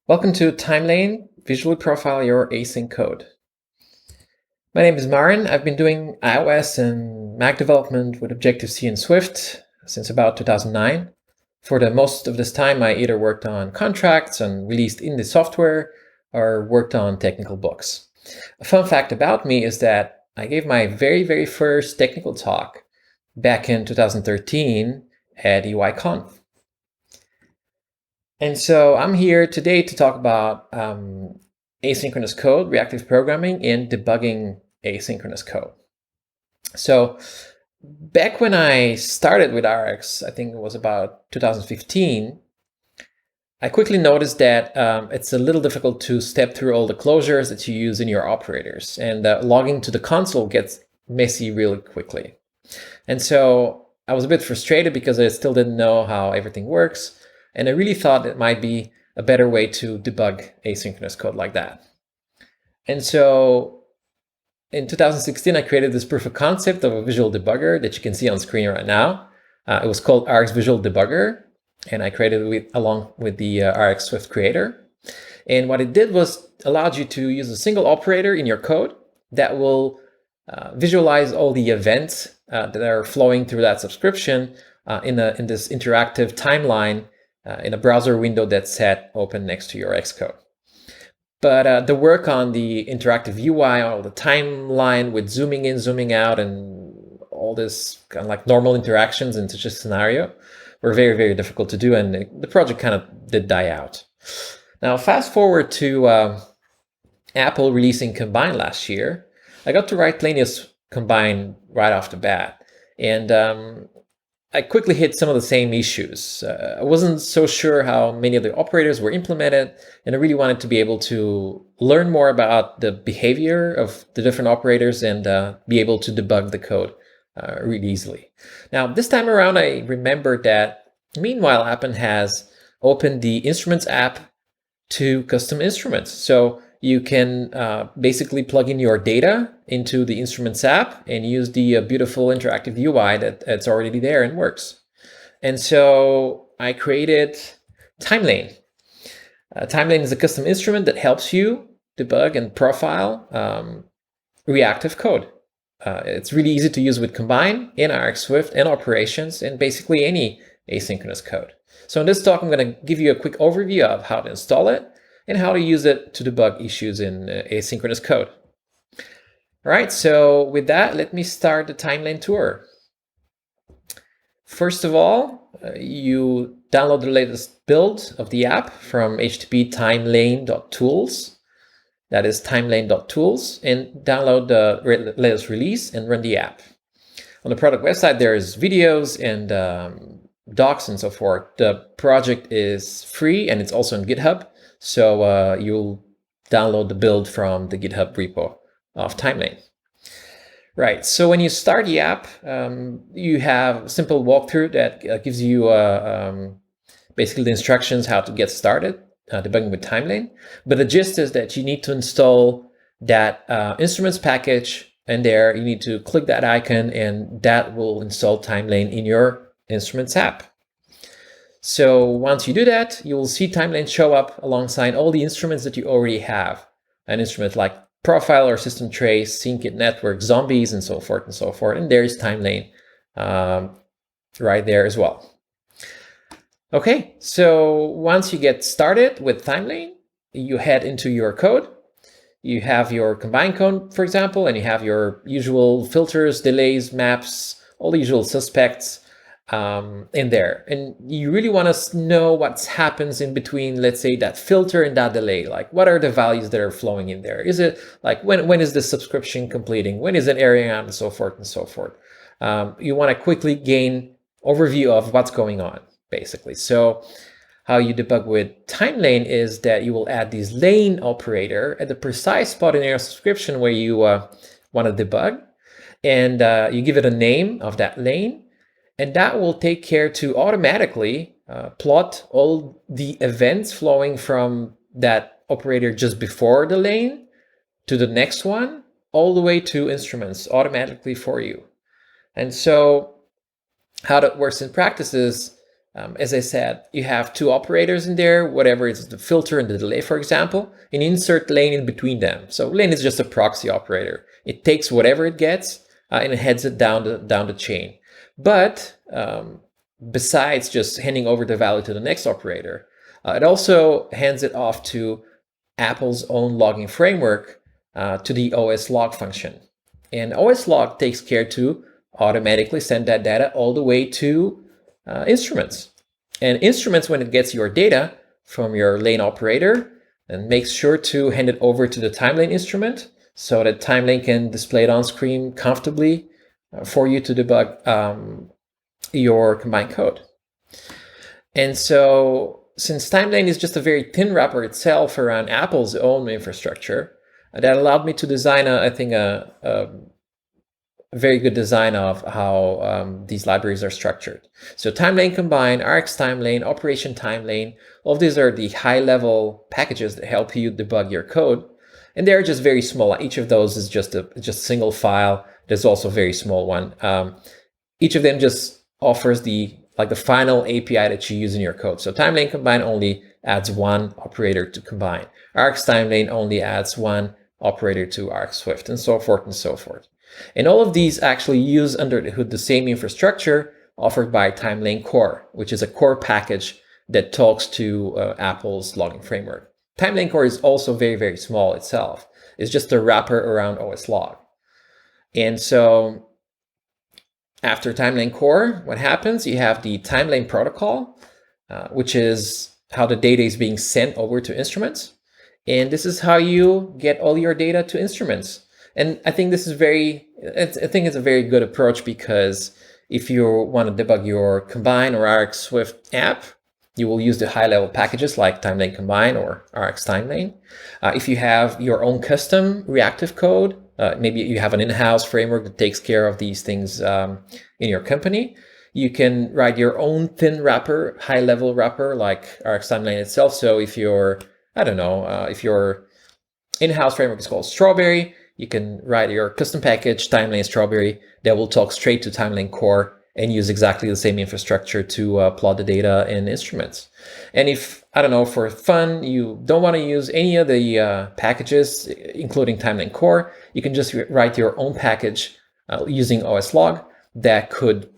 Welcome to Timelane, Visually Profile Your Async Code. My name is Marin. I've been doing iOS and Mac development with Objective-C and Swift since about 2009. For the most of this time, I either worked on contracts and released indie software or worked on technical books. A fun fact about me is that I gave my very first technical talk back in 2013 at UIKonf. And so I'm here today to talk about asynchronous code, reactive programming, and debugging asynchronous code. So back when I started with RX, I think it was about 2015, I quickly noticed that it's a little difficult to step through all the closures that you use in your operators, and logging to the console gets messy really quickly. And so I was a bit frustrated because I still didn't know how everything works. And I really thought it might be a better way to debug asynchronous code like that. And so in 2016, I created this proof of concept of a visual debugger that you can see on screen right now. It was called RX Visual Debugger, and I created it along with the RX Swift creator. And what it did was allowed you to use a single operator in your code that will visualize all the events that are flowing through that subscription in this interactive timeline in a browser window that's set open next to your Xcode. But the work on the interactive UI, all the timeline with zooming in, zooming out, and all this kind of like normal interactions in such a scenario were very difficult to do, and the project kind of did die out. Now, fast forward to Apple releasing Combine last year. I got to write plenty of Combine right off the bat, and I quickly hit some of the same issues. I wasn't so sure how many of the operators were implemented, and I really wanted to be able to learn more about the behavior of the different operators and be able to debug the code really easily. Now, this time around, I remembered that meanwhile, Appen has opened the Instruments app to custom instruments. So you can basically plug in your data into the Instruments app and use the beautiful interactive UI that's already there and works. And so I created Timelane. Timelane is a custom instrument that helps you debug and profile reactive code. It's really easy to use with Combine, in RX Swift, and operations, and basically any asynchronous code. So in this talk, I'm going to give you a quick overview of how to install it and how to use it to debug issues in asynchronous code. All right, so with that, let me start the Timelane tour. First of all, you download the latest build of the app from http timelane.tools. That is timelane.tools, and download the latest release and run the app. On the product website, there's videos and docs and so forth. The project is free and it's also on GitHub. So you'll download the build from the GitHub repo of Timelane. Right, so when you start the app, you have a simple walkthrough that gives you basically the instructions how to get started debugging with Timelane. But the gist is that you need to install that instruments package, and there you need to click that icon, and that will install Timelane in your Instruments app. So once you do that, you will see Timelane show up alongside all the instruments that you already have. An instrument like Profile or System Trace, Syncit Network, Zombies, and so forth and so forth. And there is Timelane right there as well. Okay, so once you get started with Timelane, you head into your code. You have your Combine code, for example, and you have your usual filters, delays, maps, all the usual suspects in there. And you really want to know what happens in between, let's say, that filter and that delay. Like, what are the values that are flowing in there? Is it like, when is the subscription completing? When is it airing out, and so forth and so forth? You want to quickly gain overview of what's going on, basically. So how you debug with Timelane is that you will add this lane operator at the precise spot in your subscription where you want to debug, and you give it a name of that lane, and that will take care to automatically plot all the events flowing from that operator just before the lane to the next one, all the way to instruments automatically for you. And so how that works in practice is As I said, you have two operators in there, whatever is the filter and the delay, for example, and insert lane in between them. So lane is just a proxy operator. It takes whatever it gets and it heads it down the chain. But besides just handing over the value to the next operator, it also hands it off to Apple's own logging framework to the OS log function. And OS log takes care to automatically send that data all the way to instruments. And instruments, when it gets your data from your lane operator, and makes sure to hand it over to the Timelane instrument so that Timelane can display it on screen comfortably for you to debug your combined code. And so since Timelane is just a very thin wrapper itself around Apple's own infrastructure, that allowed me to design, I think, a very good design of how these libraries are structured. So Timelane Combine, Rx Timelane, Operation Timelane, all of these are the high-level packages that help you debug your code. And they're just very small. Each of those is just a single file. There's also a very small one. Each of them just offers the final API that you use in your code. So Timelane Combine only adds one operator to combine. Rx Timelane only adds one operator to Rx Swift, and so forth and so forth. And all of these actually use under the hood the same infrastructure offered by Timelane Core, which is a core package that talks to Apple's logging framework. Timelane Core is also very, very small itself. It's just a wrapper around OS log. And so after Timelane Core, what happens? You have the Timelane protocol, which is how the data is being sent over to instruments. And this is how you get all your data to instruments. And I think it's a very good approach, because if you want to debug your Combine or Rx Swift app, you will use the high-level packages like Timelane Combine or Rx Timelane. If you have your own custom reactive code, maybe you have an in-house framework that takes care of these things in your company, you can write your own thin wrapper, high-level wrapper like Rx Timelane itself. So if your in-house framework is called Strawberry, you can write your custom package, Timelane Strawberry, that will talk straight to Timelane Core and use exactly the same infrastructure to plot the data in instruments. And if, for fun, you don't want to use any of the packages, including Timelane Core, you can just write your own package using OS log that could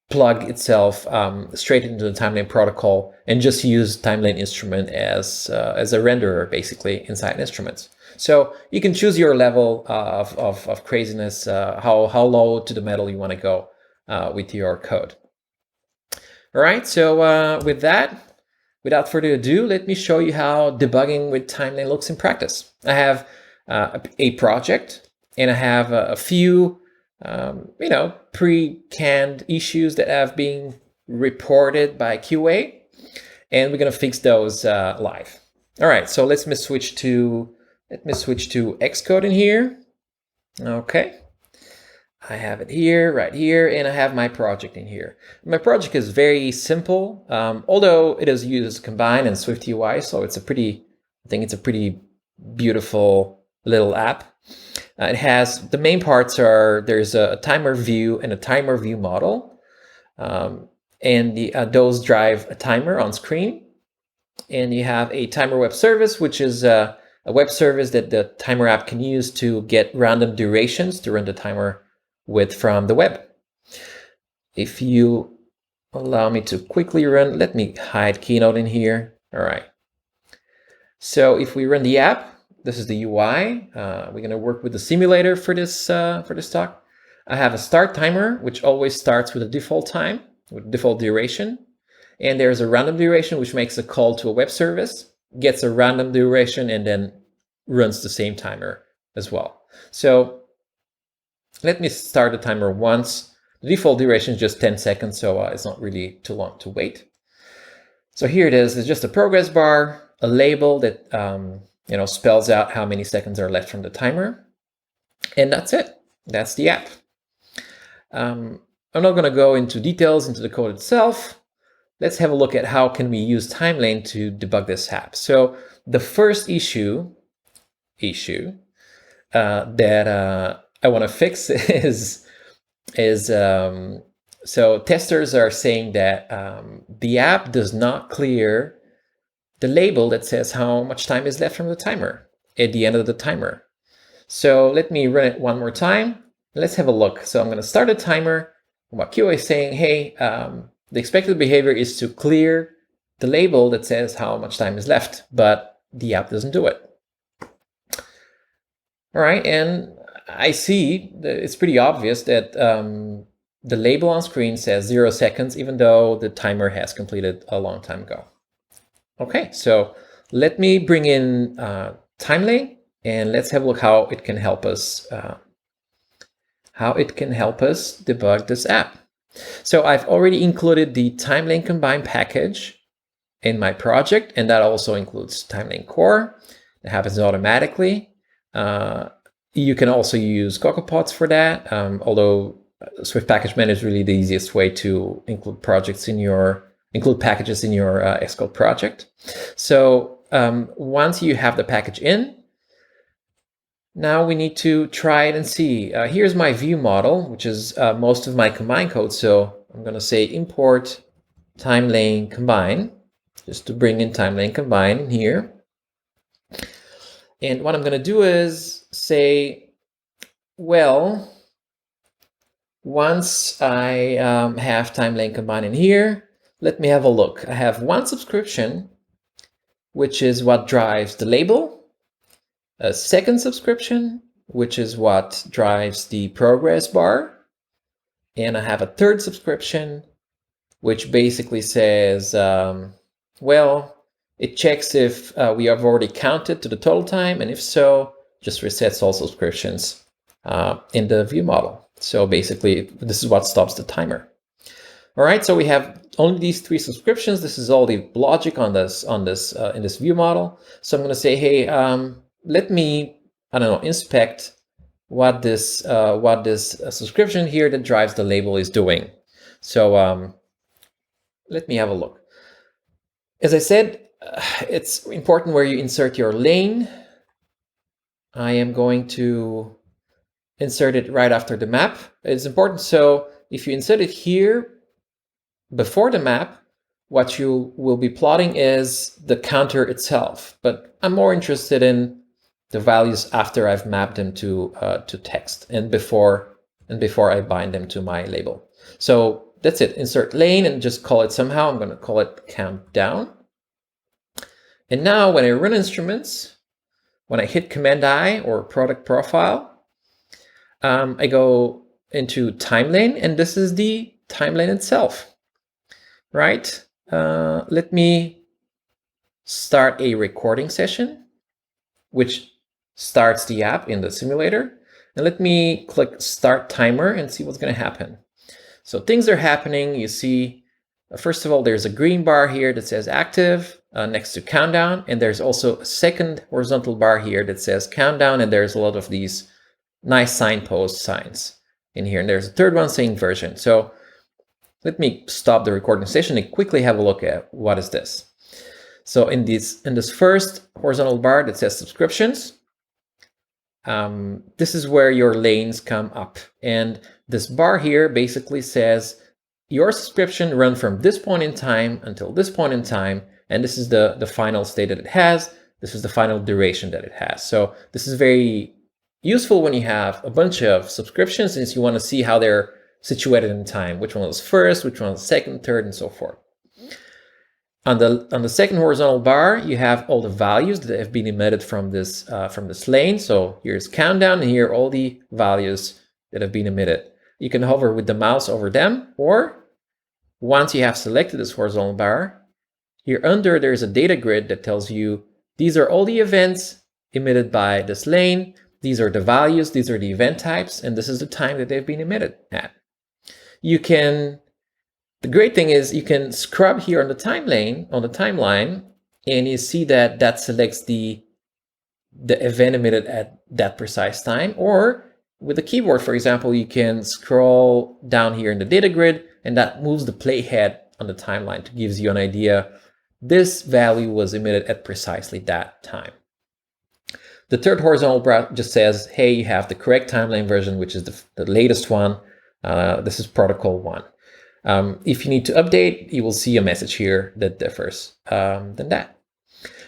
plug itself straight into the Timelane protocol and just use Timelane Instrument as a renderer, basically, inside instruments. So you can choose your level of craziness, how low to the metal you want to go with your code. All right, so with that, without further ado, let me show you how debugging with Timelane looks in practice. I have a project, and I have a few pre-canned issues that have been reported by QA, and we're going to fix those live. All right, so let me switch to Xcode in here. Okay, I have it here, right here, and I have my project in here. My project is very simple, although it is used Combine and Swift UI, so I think it's a pretty beautiful little app. It has, the main parts are, there's a timer view and a timer view model, and those drive a timer on screen. And you have a timer web service, which is a web service that the timer app can use to get random durations to run the timer with from the web. If you allow me to quickly run, let me hide Keynote in here. All right. So if we run the app, this is the UI. We're going to work with the simulator for this talk. I have a start timer, which always starts with a default time, with default duration. And there's a random duration, which makes a call to a web service, gets a random duration, and then runs the same timer as well. So let me start the timer once. The default duration is just 10 seconds, so it's not really too long to wait. So here it is. It's just a progress bar, a label that spells out how many seconds are left from the timer. And that's it. That's the app. I'm not going to go into details into the code itself. Let's have a look at how can we use Timelane to debug this app. So the first issue that I want to fix is So testers are saying that the app does not clear the label that says how much time is left from the timer at the end of the timer. So let me run it one more time. Let's have a look. So I'm going to start a timer. What QA is saying, hey, the expected behavior is to clear the label that says how much time is left, but the app doesn't do it. All right, and I see that it's pretty obvious that the label on screen says 0 seconds, even though the timer has completed a long time ago. Okay, so let me bring in Timelane, and let's have a look how it can help us debug this app. So I've already included the Timelane Combine package in my project, and that also includes Timelane Core. It happens automatically. You can also use CocoaPods for that, although Swift Package Manager is really the easiest way to include packages in your Xcode project. So once you have the package in, now we need to try it and see. Here's my view model, which is most of my combine code. So I'm going to say import Timelane Combine, just to bring in Timelane Combine in here. And what I'm going to do is say, well, once I have Timelane Combine in here, let me have a look. I have one subscription, which is what drives the label. A second subscription, which is what drives the progress bar. And I have a third subscription, which basically says, well, it checks if we have already counted to the total time, and if so, just resets all subscriptions in the view model. So basically, this is what stops the timer. All right, so we have only these 3 subscriptions. This is all the logic on this in this view model. So I'm going to say, hey, let me, I don't know, inspect what this subscription here that drives the label is doing. So let me have a look. As I said, it's important where you insert your lane. I am going to insert it right after the map. It's important. So if you insert it here before the map, what you will be plotting is the counter itself. But I'm more interested in the values after I've mapped them to text and before I bind them to my label. So that's it. Insert lane and just call it somehow. I'm going to call it countdown. And now when I run instruments, when I hit Command I or product profile, I go into Timelane, and this is the Timelane itself, right? Let me start a recording session, which starts the app in the simulator. And let me click Start Timer and see what's going to happen. So things are happening. You see, first of all, there's a green bar here that says active next to countdown. And there's also a second horizontal bar here that says countdown. And there's a lot of these nice signpost signs in here. And there's a third one saying version. So let me stop the recording session and quickly have a look at what is this. So in this first horizontal bar that says subscriptions, this is where your lanes come up. And this bar here basically says your subscription run from this point in time until this point in time. And this is the final state that it has. This is the final duration that it has. So this is very useful when you have a bunch of subscriptions, since you want to see how they're situated in time, which one was first, which one was second, third, and so forth. On the second horizontal bar, you have all the values that have been emitted from this lane. So here's countdown, and here are all the values that have been emitted. You can hover with the mouse over them, or once you have selected this horizontal bar, here under there's a data grid that tells you these are all the events emitted by this lane. These are the values, these are the event types, and this is the time that they've been emitted at. The great thing is you can scrub here on the timeline, and you see that selects the event emitted at that precise time. Or with the keyboard, for example, you can scroll down here in the data grid, and that moves the playhead on the timeline to gives you an idea this value was emitted at precisely that time. The third horizontal bar just says, hey, you have the correct Timelane version, which is the latest one. This is protocol 1. If you need to update, you will see a message here that differs than that.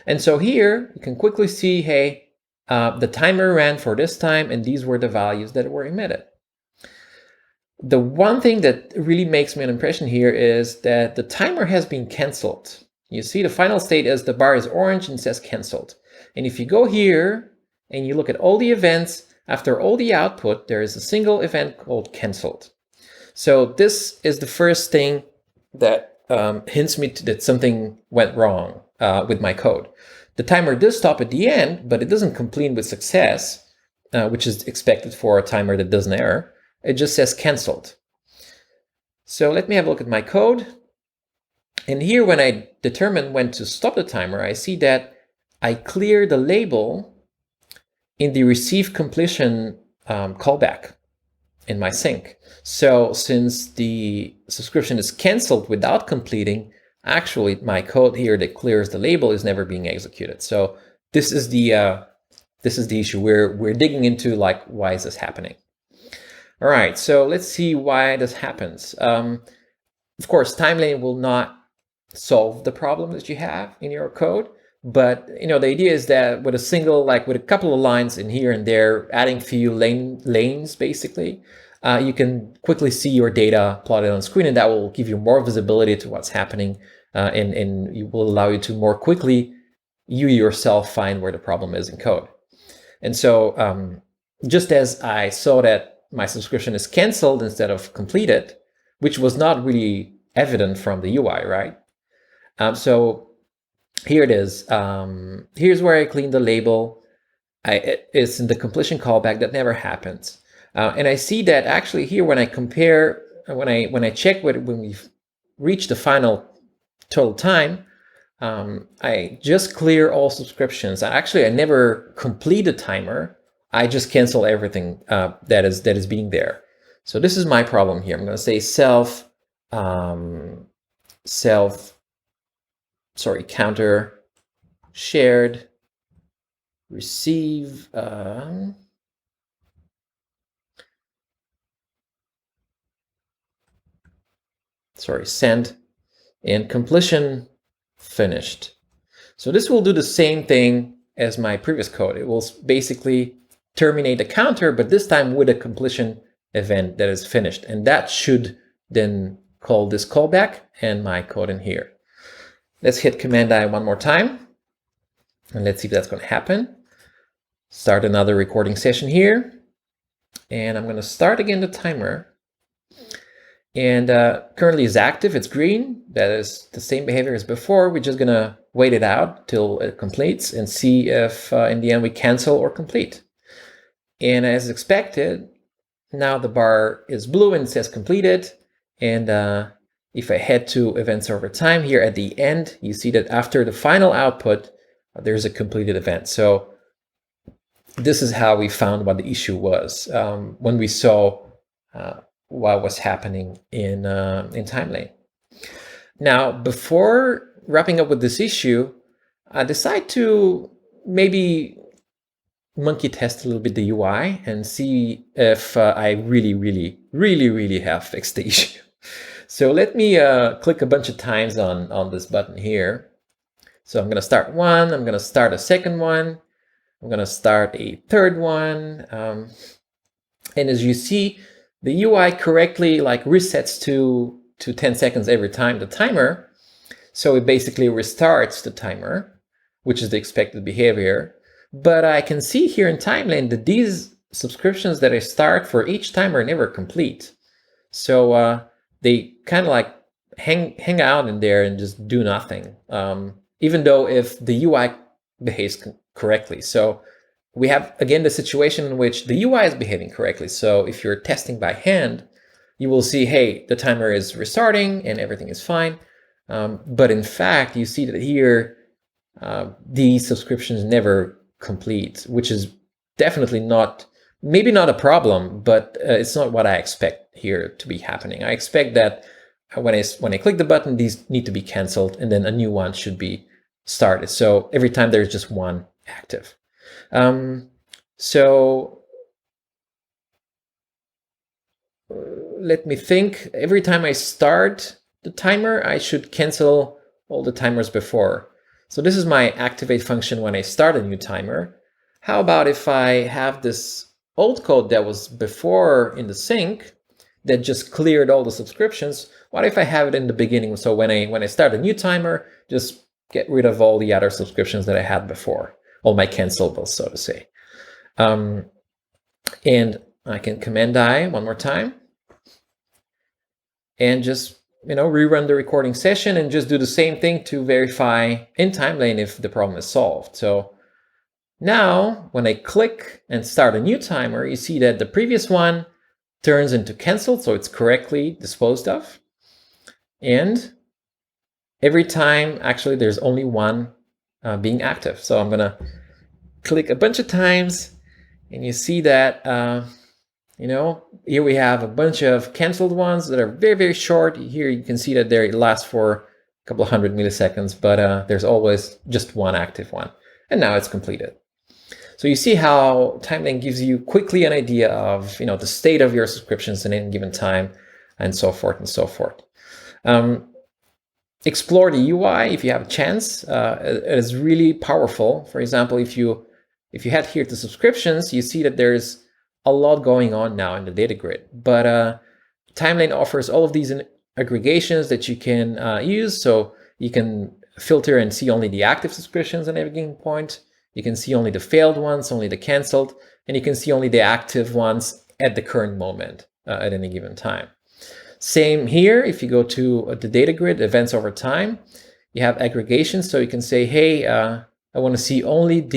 And so here you can quickly see, hey, the timer ran for this time, and these were the values that were emitted. The one thing that really makes me an impression here is that the timer has been canceled. You see the final state is the bar is orange and says canceled. And if you go here and you look at all the events, after all the output, there is a single event called canceled. So this is the first thing that hints me that something went wrong with my code. The timer does stop at the end, but it doesn't complete with success, which is expected for a timer that does an error. It just says canceled. So let me have a look at my code. And here, when I determine when to stop the timer, I see that I clear the label in the receive completion callback in my sync. So since the subscription is canceled without completing, actually my code here that clears the label is never being executed. So this is the issue. We're digging into, like, why is this happening? All right, so let's see why this happens. Of course, Timelane will not solve the problem that you have in your code, but the idea is that with a single, with a couple of lines in here and there, adding few lanes basically, you can quickly see your data plotted on screen, and that will give you more visibility to what's happening, and it will allow you to more quickly, you yourself, find where the problem is in code. And so just as I saw that my subscription is canceled instead of completed, which was not really evident from the UI, right? So here it is. Here's where I clean the label. It's in the completion callback. That never happens. And I see that actually here, when I compare, when I check when we've reached the final total time, I just clear all subscriptions. Actually, I never complete a timer. I just cancel everything that is being there. So this is my problem here. I'm going to say counter shared receive send and completion finished. So this will do the same thing as my previous code. It will basically terminate the counter, but this time with a completion event that is finished. And that should then call this callback and my code in here. Let's hit Command I one more time. And let's see if that's going to happen. Start another recording session here. And I'm going to start again the timer. And currently is active, it's green. That is the same behavior as before. We're just going to wait it out till it completes and see if in the end we cancel or complete. And as expected, now the bar is blue and says completed. And if I head to events over time here at the end, you see that after the final output, there's a completed event. So this is how we found what the issue was when we saw what was happening in Timelane. Now, before wrapping up with this issue, I decide to maybe monkey test a little bit the UI and see if I really have fixed the issue. So let me click a bunch of times on this button here. So I'm going to start one, I'm going to start a second one, I'm going to start a third one. And as you see, the UI correctly resets to 10 seconds every time the timer. So it basically restarts the timer, which is the expected behavior. But I can see here in Timelane that these subscriptions that I start for each timer never complete. So they kind of hang out in there and just do nothing, even though if the UI behaves correctly. So we have, again, the situation in which the UI is behaving correctly. So if you're testing by hand, you will see, hey, the timer is restarting and everything is fine. But in fact, you see that here, these subscriptions never complete, which is definitely not, maybe not a problem, but it's not what I expect here to be happening. I expect that when I click the button, these need to be canceled, and then a new one should be started. So every time there's just one active. So let me think. Every time I start the timer, I should cancel all the timers before. So this is my activate function when I start a new timer. How about if I have this old code that was before in the sync that just cleared all the subscriptions? What if I have it in the beginning? So when I start a new timer, just get rid of all the other subscriptions that I had before, all my cancellables, so to say. And I can Command I one more time and just rerun the recording session and just do the same thing to verify in Timelane if the problem is solved. So now when I click and start a new timer, you see that the previous one turns into canceled, so it's correctly disposed of. And every time, actually, there's only one being active. So I'm gonna click a bunch of times, and you see that here we have a bunch of canceled ones that are very, very short. Here you can see that they last for a couple of 100 milliseconds, but there's always just one active one. And now it's completed. So you see how Timelane gives you quickly an idea of the state of your subscriptions at any given time, and so forth and so forth. Explore the UI if you have a chance. It is really powerful. For example, if you head here to subscriptions, you see that there's a lot going on now in the data grid. But Timelane offers all of these aggregations that you can use. So you can filter and see only the active subscriptions at every given point. You can see only the failed ones, only the canceled, and you can see only the active ones at the current moment at any given time. Same here, if you go to the data grid, events over time, you have aggregations. So you can say, hey, I want to see only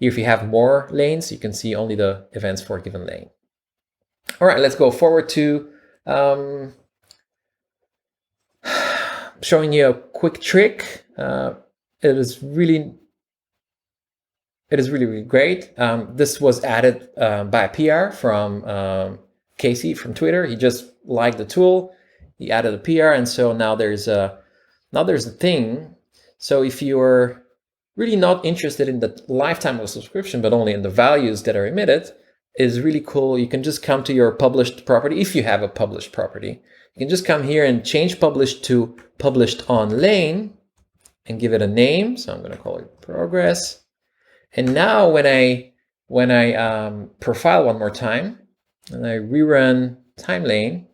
if you have more lanes, you can see only the events for a given lane. All right, let's go forward to showing you a quick trick. It is really great. This was added by a PR from Casey from Twitter. He just liked the tool. He added a PR, and so now there's a thing. So if you're really not interested in the lifetime of a subscription, but only in the values that are emitted, is really cool. You can just come to your published property. If you have a published property, you can just come here and change published to published on lane and give it a name. So I'm going to call it progress. And now when I profile one more time and I rerun Timelane,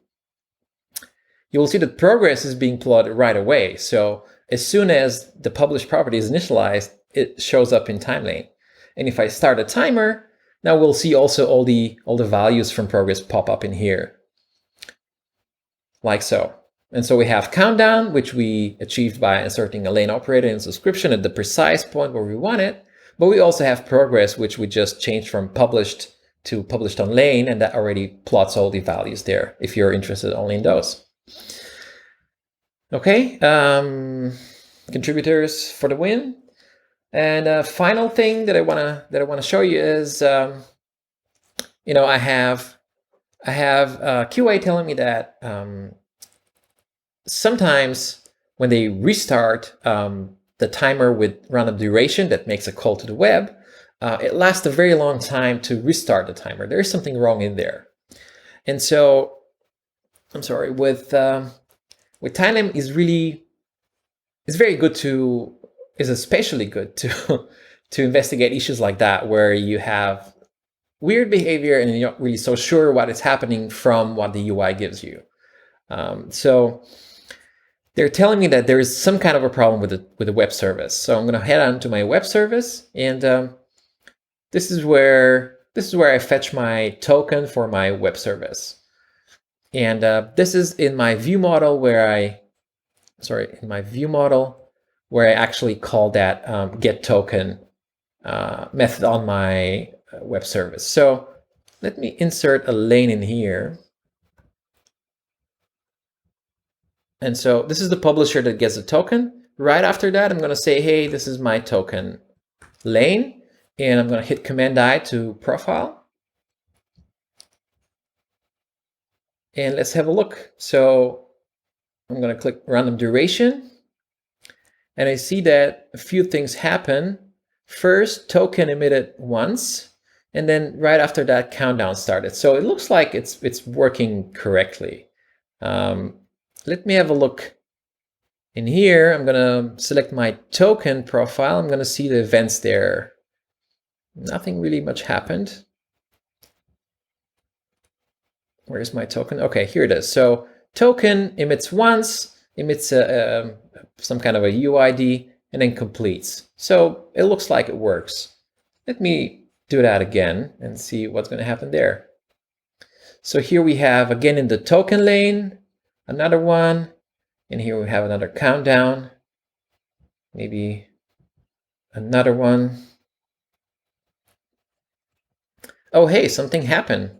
you will see that progress is being plotted right away. So as soon as the published property is initialized, it shows up in Timelane. And if I start a timer, now we'll see also all the values from progress pop up in here, like so. And so we have countdown, which we achieved by inserting a lane operator in subscription at the precise point where we want it. But we also have progress, which we just changed from published to published on lane, and that already plots all the values there if you're interested only in those. Okay, contributors for the win. And a final thing that I wanna show you is, I have QA telling me that sometimes when they restart the timer with random duration that makes a call to the web, it lasts a very long time to restart the timer. There is something wrong in there. And so, I'm sorry, with Timelane is especially good to investigate issues like that, where you have weird behavior and you're not really so sure what is happening from what the UI gives you. So they're telling me that there is some kind of a problem with the web service. So I'm going to head on to my web service, and this is where I fetch my token for my web service. And this is in my view model where I actually call that get token method on my web service. So let me insert a lane in here. And so this is the publisher that gets the token. Right after that, I'm going to say, hey, this is my token lane. And I'm going to hit Command I to profile. And let's have a look. So I'm going to click random duration. And I see that a few things happen. First, token emitted once. and then right after that, countdown started. So it looks like it's working correctly. Let me have a look. In here, I'm gonna select my token profile. I'm gonna see the events there. Nothing really much happened. Where's my token? Okay, here it is. So token emits once, emits some kind of a UID, and then completes. So it looks like it works. Let me do that again and see what's going to happen there. So here we have, again, in the token lane, another one. And here we have another countdown. Maybe another one. Oh, hey, something happened.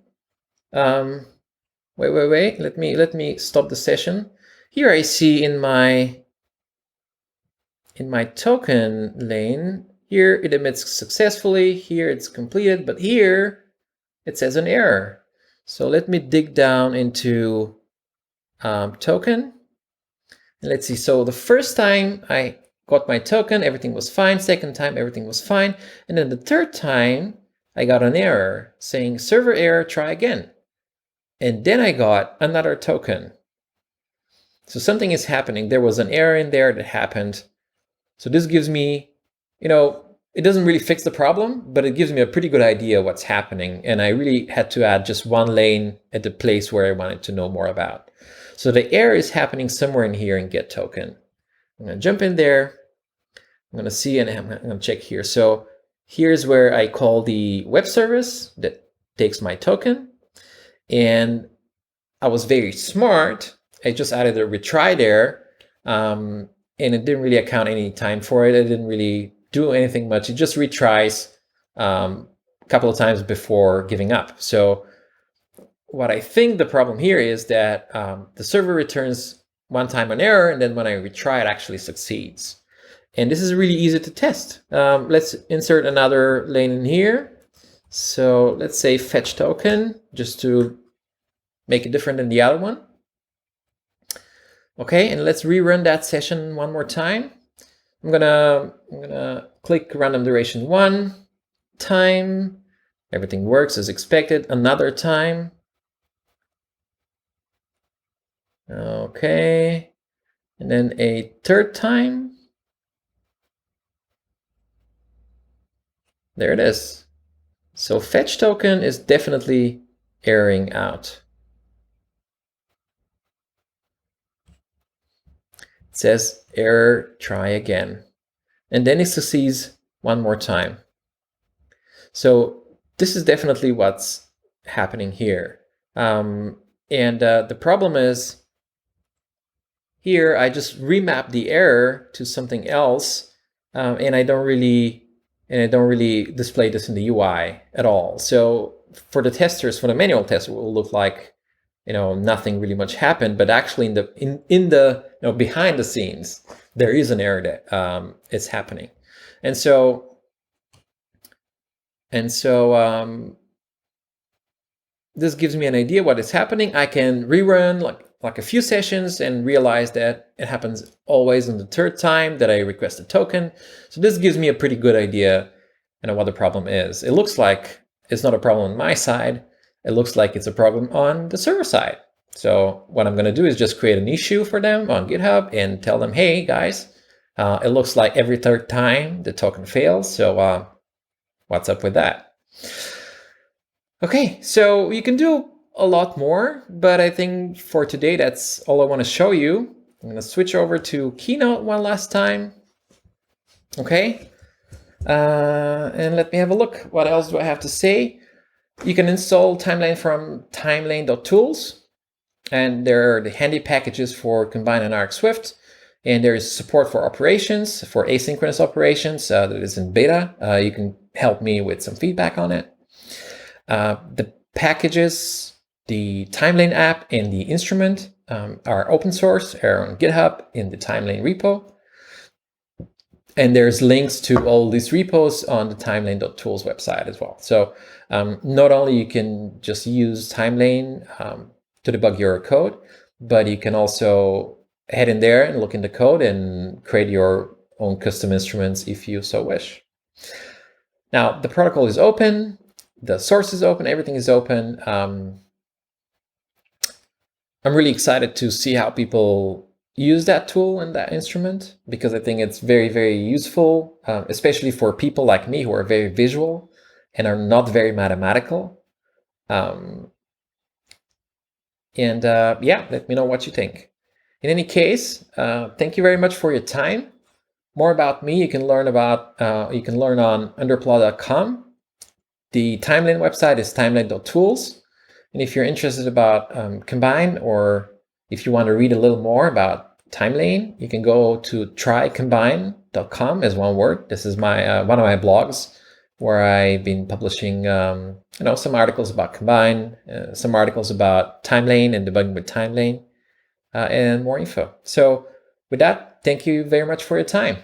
Wait. Let me stop the session. Here I see in my token lane, here it emits successfully, here it's completed, but here it says an error. So let me dig down into token. And let's see, so the first time I got my token, everything was fine. Second time, everything was fine. And then the third time, I got an error saying server error, try again. And then I got another token. So something is happening. There was an error in there that happened. So this gives me, it doesn't really fix the problem, but it gives me a pretty good idea what's happening. And I really had to add just one lane at the place where I wanted to know more about. So the error is happening somewhere in here in get token. I'm going to jump in there. I'm going to see, and I'm going to check here. So here's where I call the web service that takes my token. And I was very smart. I just added a retry there. And it didn't really account any time for it. It didn't really do anything much. It just retries a couple of times before giving up. So what I think the problem here is that the server returns one time an error, and then when I retry, it actually succeeds. And this is really easy to test. Let's insert another lane in here. So let's say fetch token, just to make it different than the other one. Okay, and let's rerun that session one more time. I'm gonna click random duration 1 time. Everything works as expected. Another time. Okay, and then a third time. There it is. So fetch token is definitely erroring out. It says error, try again. And then it succeeds one more time. So this is definitely what's happening here. The problem is here I just remap the error to something else, and I don't really display this in the UI at all. So for the testers, for the manual test, it will look like nothing really much happened, but actually in the behind the scenes there is an error that is happening, and so this gives me an idea what is happening. I can rerun like a few sessions and realize that it happens always on the third time that I request a token. So this gives me a pretty good idea what the problem is. It looks like it's not a problem on my side. It looks like it's a problem on the server side. So what I'm going to do is just create an issue for them on GitHub and tell them, hey guys, it looks like every third time the token fails. So what's up with that? Okay, so you can do a lot more, but I think for today, that's all I want to show you. I'm going to switch over to Keynote one last time. Okay, and let me have a look. What else do I have to say? You can install Timelane from timelane.tools, and there are the handy packages for Combine and Arc Swift, and there is support for operations, for asynchronous operations that is in beta. You can help me with some feedback on it. The packages, the Timelane app and the instrument are open source, are on GitHub in the Timelane repo. And there's links to all these repos on the timelane.tools website as well. So not only you can just use Timelane to debug your code, but you can also head in there and look in the code and create your own custom instruments if you so wish. Now, the protocol is open. the source is open, everything is open. I'm really excited to see how people use that tool and that instrument, because I think it's very, very useful, especially for people like me who are very visual and are not very mathematical. Yeah, let me know what you think. In any case, thank you very much for your time. More about me, you can learn on underplaw.com. The Timelane website is timelane.tools. And if you're interested about Combine, or if you want to read a little more about Timelane, you can go to trycombine.com as one word. This is my one of my blogs where I've been publishing some articles about Combine, some articles about Timelane and debugging with Timelane, and more info. So with that, thank you very much for your time.